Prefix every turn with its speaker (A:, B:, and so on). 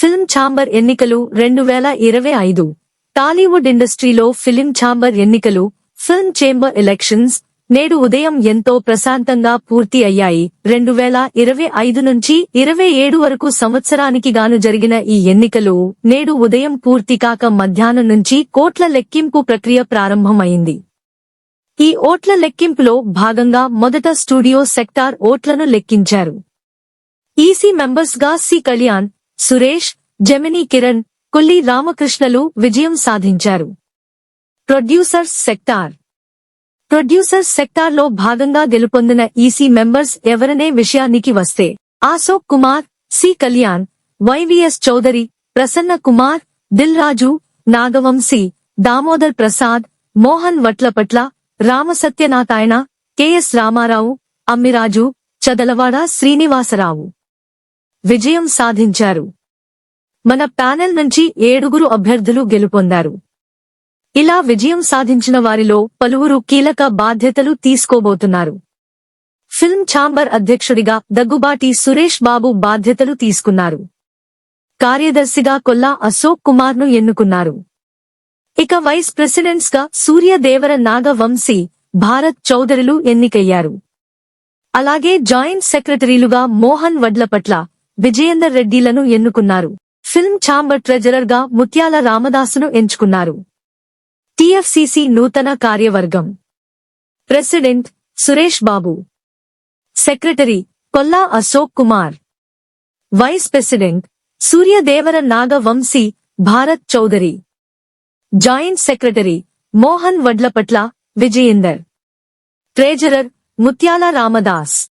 A: Film chamber ఎన్నికలు 2025 టాలీవుడ్ ఇండస్ట్రీలో film chamber ఎన్నికలు ఫిల్మ్ చేంబర్ ఎలక్షన్స్ నేడు ఉదయం ఎంతో ప్రశాంతంగా పూర్తి అయ్యాయి. 2025 నుంచి 27 వరకు సంవత్సరానికి గాను జరిగిన ఈ ఎన్నికలు నేడు ఉదయం పూర్తి కాక మధ్యాహ్నం నుంచి ఓట్ల లెక్కింపు ప్రక్రియ ప్రారంభమైంది. ఈ ఓట్ల లెక్కింపులో భాగంగా మొదట స్టూడియో సెక్టార్ ఓట్లను లెక్కించారు. ఈసీ మెంబర్స్ గా సి కళ్యాణ్, సురేష్, జెమినీ కిరణ్, కొల్లి రామకృష్ణలు విజయం సాధించారు. ప్రొడ్యూసర్స్ సెక్టార్లో భాగంగా గెలుపొందిన ఈసీ మెంబర్స్ ఎవరనే విషయానికి వస్తే Ashok Kumar, C Kalyan, YVS Chowdary, Prasanna Kumar, Dil Raju, Nagavamsi, Damodar Prasad, Mohan వట్లపట్ల, Ramasatyanarayana, K S Ramarao, Ammiraju, Chadalavada Srinivasarao విజయం సాధించారు. మన ప్యానెల్ నుంచి 7 అభ్యర్థులు గెలుపొందారు. ఇలా విజయం సాధించిన వారిలో పలువురు కీలక బాధ్యతలు తీసుకోబోతున్నారు. ఫిల్మ్ ఛాంబర్ అధ్యక్షుడిగా దగ్గుబాటి సురేష్ బాబు బాధ్యతలు తీసుకున్నారు. కార్యదర్శిగా కొల్లా అశోక్ కుమార్ను ఎన్నుకున్నారు. ఇక వైస్ ప్రెసిడెంట్స్ గా సూర్యదేవర నాగవంశీ, భారత్ చౌదరిలు ఎన్నికయ్యారు. అలాగే జాయింట్ సెక్రటరీలుగా మోహన్ వడ్లపట్ల, విజయేందర్ రెడ్డిలను ఎన్నుకున్నారు. ఫిల్మ్ ఛాంబర్ ట్రెజరర్ గా ముత్యాల రామదాసును ఎంచుకున్నారు. టీఎఫ్సీసీ నూతన కార్యవర్గం: president Suresh Babu, secretary Kolla Ashok Kumar, vice president Suryadevara Nagavamsi, Bharat Chowdary, joint secretary Mohan Vadlapatla, Vijayender, treasurer Muthyala Ramdas.